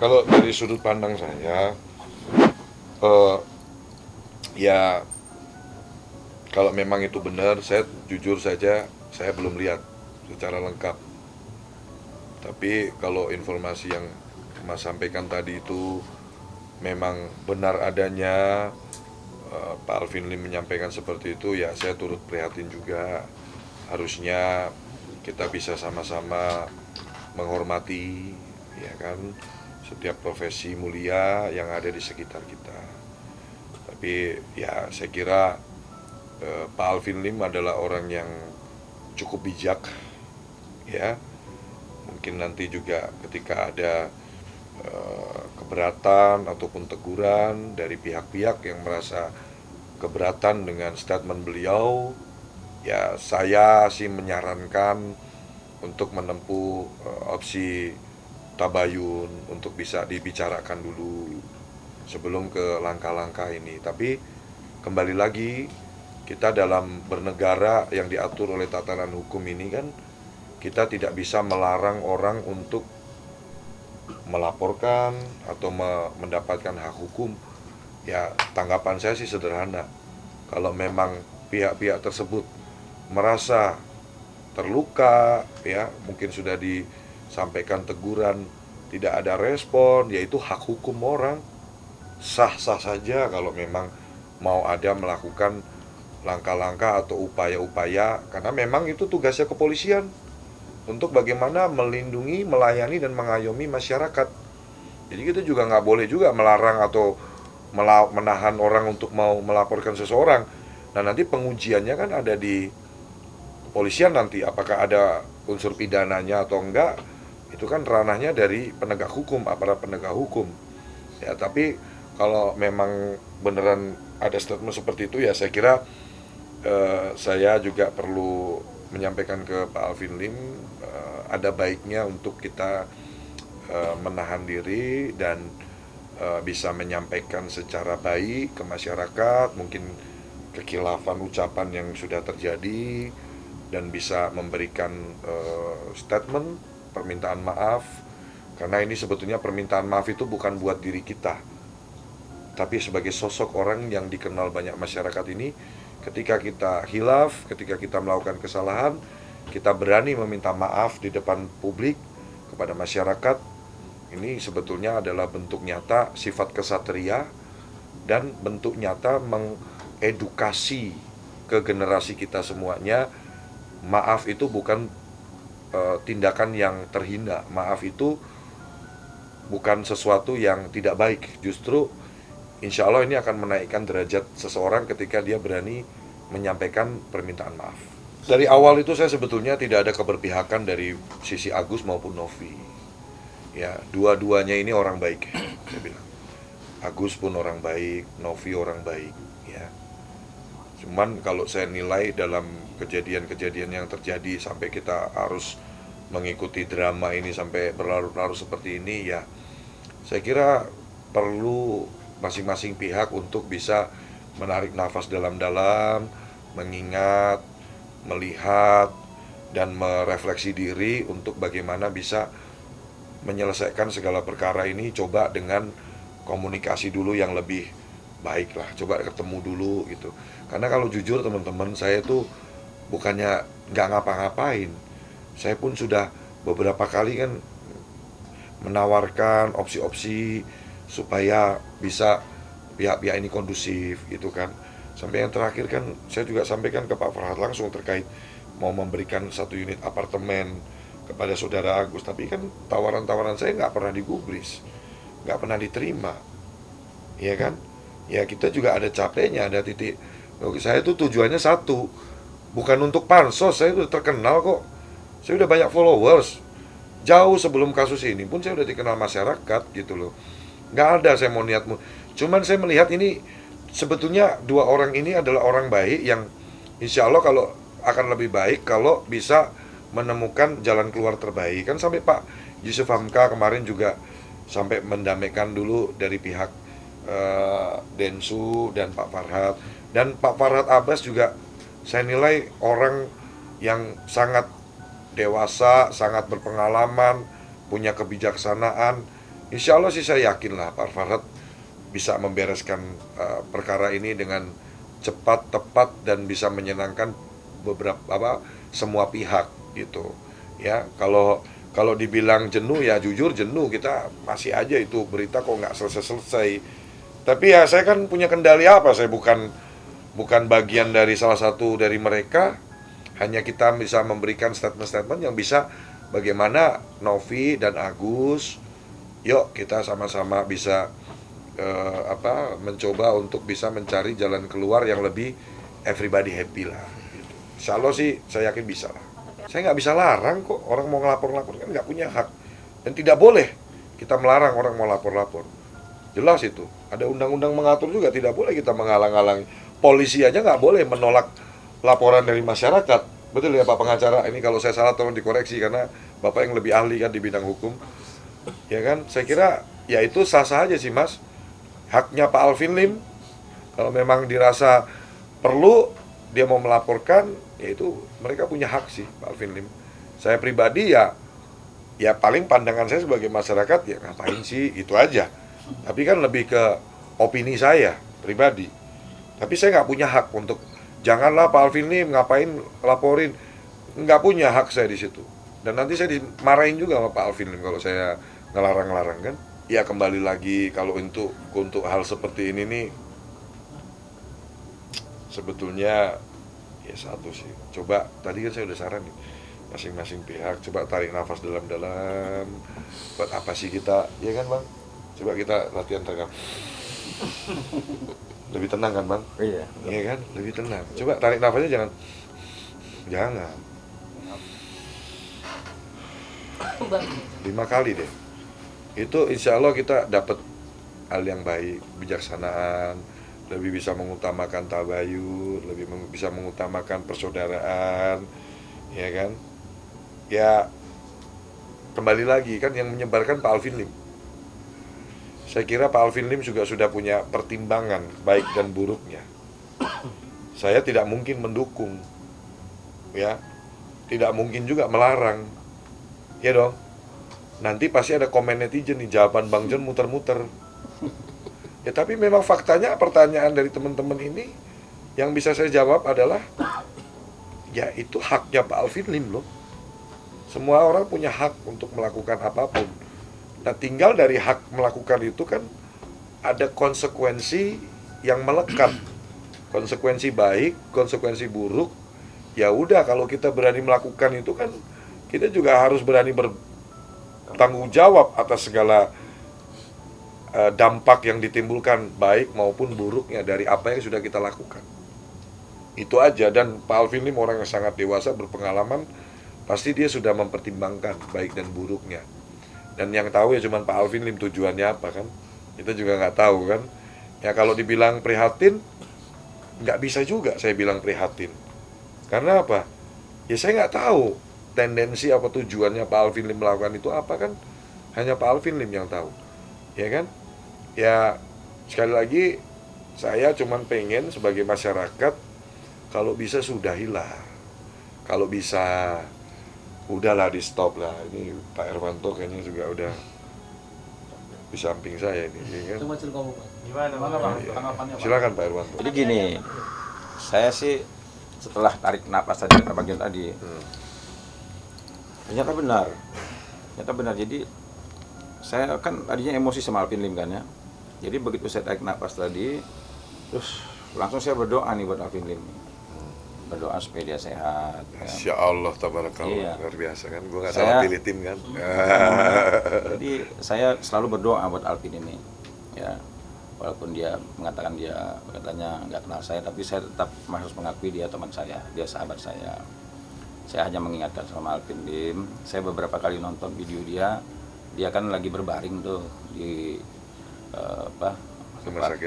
Kalau dari sudut pandang saya, eh, ya kalau memang itu benar, saya jujur saja saya belum lihat secara lengkap. Tapi kalau informasi yang Mas sampaikan tadi itu memang benar adanya, Pak Alvin Lim menyampaikan seperti itu, ya saya turut prihatin juga. Harusnya kita bisa sama-sama menghormati, ya kan, setiap profesi mulia yang ada di sekitar kita. Tapi ya saya kira Pak Alvin Lim adalah orang yang cukup bijak, ya. Mungkin nanti juga ketika ada keberatan ataupun teguran dari pihak-pihak yang merasa keberatan dengan statement beliau, ya saya sih menyarankan untuk menempuh opsi tabayun untuk bisa dibicarakan dulu sebelum ke langkah-langkah ini. Tapi kembali lagi, kita dalam bernegara yang diatur oleh tatanan hukum ini kan, kita tidak bisa melarang orang untuk melaporkan atau mendapatkan hak hukum. Ya tanggapan saya sih sederhana, kalau memang pihak-pihak tersebut merasa terluka, ya mungkin sudah disampaikan teguran tidak ada respon, yaitu hak hukum orang, sah-sah saja kalau memang mau ada melakukan langkah-langkah atau upaya-upaya, karena memang itu tugasnya kepolisian untuk bagaimana melindungi, melayani dan mengayomi masyarakat. Jadi kita juga nggak boleh juga melarang atau menahan orang untuk mau melaporkan seseorang. Nah nanti pengujiannya kan ada di kepolisian nanti, apakah ada unsur pidananya atau enggak, itu kan ranahnya dari penegak hukum, aparat penegak hukum. Ya tapi kalau memang beneran ada statement seperti itu, ya saya kira saya juga perlu menyampaikan ke Pak Alvin Lim, ada baiknya untuk kita menahan diri dan bisa menyampaikan secara baik ke masyarakat, mungkin kekhilafan ucapan yang sudah terjadi, dan bisa memberikan statement permintaan maaf, karena ini sebetulnya permintaan maaf itu bukan buat diri kita, tapi sebagai sosok orang yang dikenal banyak masyarakat ini. Ketika kita hilaf, ketika kita melakukan kesalahan, kita berani meminta maaf di depan publik kepada masyarakat. Ini sebetulnya adalah bentuk nyata sifat kesatria dan bentuk nyata mengedukasi ke generasi kita semuanya. Maaf itu bukan tindakan yang terhina. Maaf itu bukan sesuatu yang tidak baik. Justru insya Allah ini akan menaikkan derajat seseorang ketika dia berani menyampaikan permintaan maaf. Dari awal itu saya sebetulnya tidak ada keberpihakan dari sisi Agus maupun Novi. Ya, dua-duanya ini orang baik, saya bilang. Agus pun orang baik, Novi orang baik, ya. Cuman kalau saya nilai dalam kejadian-kejadian yang terjadi sampai kita harus mengikuti drama ini sampai berlarut-larut seperti ini, ya saya kira perlu masing-masing pihak untuk bisa menarik nafas dalam-dalam, mengingat, melihat, dan merefleksi diri untuk bagaimana bisa menyelesaikan segala perkara ini. Coba dengan komunikasi dulu yang lebih baik lah, coba ketemu dulu gitu. Karena kalau jujur teman-teman, saya tuh bukannya nggak ngapa-ngapain, saya pun sudah beberapa kali kan menawarkan opsi-opsi supaya bisa pihak-pihak ini kondusif gitu kan. Sampai yang terakhir kan saya juga sampaikan ke Pak Farhad langsung terkait mau memberikan satu unit apartemen kepada saudara Agus, tapi kan tawaran-tawaran saya nggak pernah digubris, nggak pernah diterima, ya kan. Ya kita juga ada capeknya, ada titik. Saya tuh tujuannya satu, bukan untuk pansos. Saya udah terkenal kok, saya udah banyak followers. Jauh sebelum kasus ini pun saya udah dikenal masyarakat gitu loh. Nggak ada saya mau niatmu. Cuman saya melihat ini sebetulnya dua orang ini adalah orang baik yang insya Allah kalau akan lebih baik kalau bisa menemukan jalan keluar terbaik. Kan sampai Pak Yusuf Hamka kemarin juga sampai mendamaikan dulu dari pihak Densu dan Pak Farhad. Dan Pak Farhad Abbas juga saya nilai orang yang sangat dewasa, sangat berpengalaman, punya kebijaksanaan, Insya Allah sih saya yakin lah Pak Farhad bisa membereskan perkara ini dengan cepat, tepat, dan bisa menyenangkan semua pihak gitu. Ya, kalau dibilang jenuh ya jujur jenuh, kita masih aja itu berita kok nggak selesai-selesai. Tapi ya saya kan punya kendali apa? Saya bukan bagian dari salah satu dari mereka. Hanya kita bisa memberikan statement-statement yang bisa bagaimana Novi dan Agus, yuk kita sama-sama bisa mencoba untuk bisa mencari jalan keluar yang lebih everybody happy lah. Gitu. Insya Allah sih saya yakin bisa lah. Saya nggak bisa larang kok orang mau ngelapor-lapor, kan nggak punya hak dan tidak boleh kita melarang orang mau lapor-lapor. Jelas itu. Ada undang-undang mengatur juga, tidak boleh kita menghalang-halangi. Polisi aja nggak boleh menolak laporan dari masyarakat. Betul ya Pak Pengacara? Ini kalau saya salah tolong dikoreksi karena Bapak yang lebih ahli kan di bidang hukum. Ya kan? Saya kira ya itu sah-sah aja sih Mas. Haknya Pak Alvin Lim. Kalau memang dirasa perlu dia mau melaporkan, ya itu mereka punya hak sih Pak Alvin Lim. Saya pribadi ya paling pandangan saya sebagai masyarakat ya ngapain sih, itu aja. Tapi kan lebih ke opini saya pribadi. Tapi saya nggak punya hak untuk janganlah Pak Alvin Lim ngapain laporin. Nggak punya hak saya di situ. Dan nanti saya dimarahin juga sama Pak Alvin Lim kalau saya ngelarang-larang kan. Ya kembali lagi kalau untuk hal seperti ini nih sebetulnya ya satu sih. Coba tadi kan saya udah saran nih masing-masing pihak coba tarik nafas dalam-dalam. Buat apa sih kita, ya kan Bang? Coba kita latihan tegang. Lebih tenang kan Bang? Iya. Iya kan? Lebih tenang. Coba tarik nafasnya jangan. 5 kali deh. Itu insya Allah kita dapat hal yang baik, bijaksanaan, lebih bisa mengutamakan tabayun, lebih bisa mengutamakan persaudaraan, ya kan? Ya kembali lagi kan yang menyebarkan Pak Alvin Lim. Saya kira Pak Alvin Lim juga sudah punya pertimbangan baik dan buruknya. Saya tidak mungkin mendukung, ya, tidak mungkin juga melarang, ya dong. Nanti pasti ada komen netizen nih, jawaban Bang John muter-muter. Ya tapi memang faktanya pertanyaan dari teman-teman ini yang bisa saya jawab adalah ya itu haknya Pak Alvin Lim loh. Semua orang punya hak untuk melakukan apapun. Nah tinggal dari hak melakukan itu kan ada konsekuensi yang melekat. Konsekuensi baik, konsekuensi buruk. Ya udah kalau kita berani melakukan itu kan kita juga harus berani tanggung jawab atas segala dampak yang ditimbulkan baik maupun buruknya dari apa yang sudah kita lakukan. Itu aja. Dan Pak Alvin Lim orang yang sangat dewasa, berpengalaman, pasti dia sudah mempertimbangkan baik dan buruknya. Dan yang tahu ya cuma Pak Alvin Lim tujuannya apa kan. Kita juga nggak tahu kan. Ya kalau dibilang prihatin, nggak bisa juga saya bilang prihatin. Karena apa? Ya saya nggak tahu tendensi apa tujuannya Pak Alvin Lim melakukan itu apa kan, hanya Pak Alvin Lim yang tahu, ya kan? Ya sekali lagi saya cuman pengen sebagai masyarakat kalau bisa sudahilah, kalau bisa udahlah di stop lah. Ini Pak Erwanto kayaknya juga udah di samping saya ini, ya kan? Gimana Pak? Tanggapannya Pak? Silakan Pak Erwanto. Jadi gini, saya sih setelah tarik napas tadi kata bagian tadi, ternyata benar. Jadi saya kan tadinya emosi sama Alvin Lim kan ya. Jadi begitu saya tarik napas tadi, terus langsung saya berdoa nih buat Alvin Lim. Berdoa supaya dia sehat. Insya Allah tabarakallah. Iya. Luar biasa kan, gue nggak salah pilih tim kan. Jadi saya selalu berdoa buat Alvin ini, ya. Walaupun dia mengatakan katanya nggak kenal saya, tapi saya tetap harus mengakui dia teman saya, dia sahabat saya. Saya hanya mengingatkan sama Alvin Lim. Saya beberapa kali nonton video dia kan lagi berbaring tuh di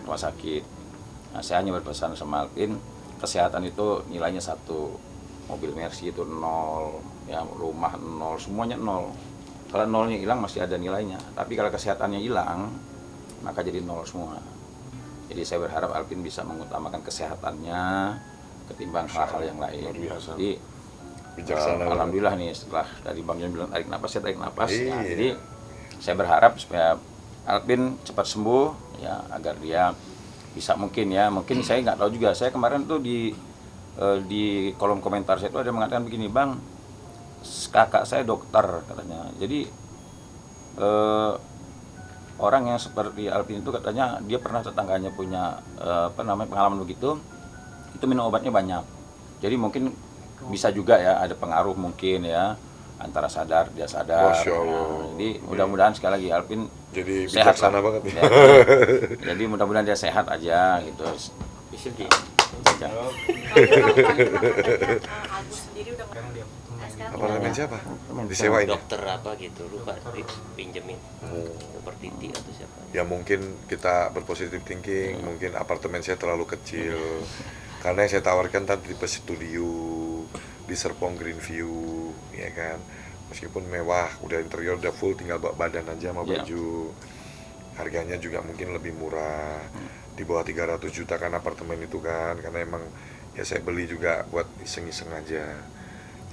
rumah sakit. Nah, saya hanya berpesan sama Alvin, kesehatan itu nilainya 1, mobil Mercy itu 0, ya rumah 0, semuanya 0. Kalau 0-nya hilang masih ada nilainya, tapi kalau kesehatannya hilang maka jadi 0 semua. Jadi saya berharap Alvin bisa mengutamakan kesehatannya ketimbang hal-hal yang lain. Jadi alhamdulillah nih setelah dari Bang Jon bilang tarik napas, saya tarik napas. Nah, jadi saya berharap supaya Alvin cepat sembuh ya, agar dia bisa mungkin saya nggak tahu juga. Saya kemarin tuh di kolom komentar saya itu ada mengatakan begini, Bang, kakak saya dokter katanya. Jadi orang yang seperti Alvin itu katanya dia pernah tetangganya punya pengalaman begitu, itu minum obatnya banyak. Jadi mungkin bisa juga ya ada pengaruh mungkin ya, antara sadar dia sadar. Masya Allah. Nah, jadi mudah-mudahan sekali lagi Alvin Jadi sehat bijaksana lah. banget nih. Ya, jadi mudah-mudahan dia sehat aja gitu. Bisa di Agus sendiri udah sekarang Apartemen udah siapa? Disewain ya? dokter apa gitu, lupa dipinjemin. Dokter Titi atau siapa. Ya mungkin kita berpositif thinking, mungkin apartemen saya terlalu kecil. Karena yang saya tawarkan tadi tipe studio di Serpong Greenview, ya kan. Meskipun mewah, udah interior udah full, tinggal bawa badan aja sama Ya. baju. Harganya juga mungkin lebih murah, di bawah 300 juta kan apartemen itu kan, karena emang ya saya beli juga buat iseng-iseng aja.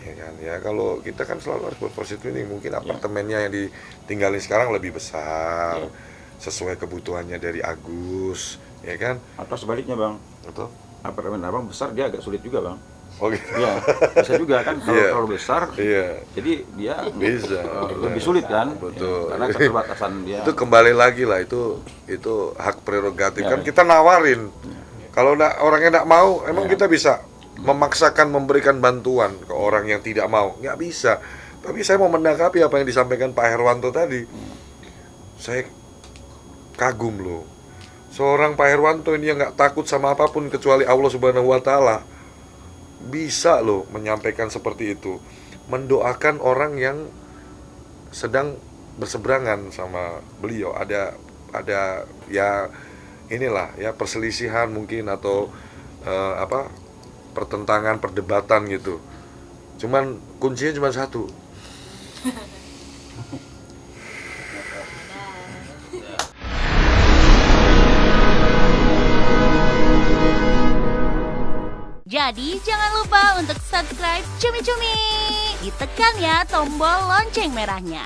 Ya kan, ya kalau kita kan selalu harus berpositif ini, mungkin apartemennya yang ditinggalin sekarang lebih besar, Ya. sesuai kebutuhannya dari Agus, ya kan? Atau sebaliknya, Bang, Betul. apartemen Abang besar dia agak sulit juga, Bang. Oke. Iya, bisa juga kan kalau Iya. terlalu besar. Iya, Jadi dia bisa. lebih sulit kan? Betul. Ya, karena keterbatasan dia. Itu kembali lagi lah, itu hak prerogatif Ya. kan, kita nawarin. Kalau orangnya nggak mau, emang Ya. kita bisa memaksakan memberikan bantuan ke orang yang tidak mau? Nggak bisa. Tapi saya mau menanggapi apa yang disampaikan Pak Herwanto tadi. Saya kagum loh. Seorang Pak Herwanto ini yang nggak takut sama apapun kecuali Allah Subhanahu Wa Taala, bisa loh menyampaikan seperti itu, mendoakan orang yang sedang berseberangan sama beliau. Ada ya inilah ya perselisihan mungkin atau pertentangan, perdebatan gitu. Cuman kuncinya cuma satu. Jadi jangan lupa untuk subscribe Cumi Cumi. Ditekan ya tombol lonceng merahnya.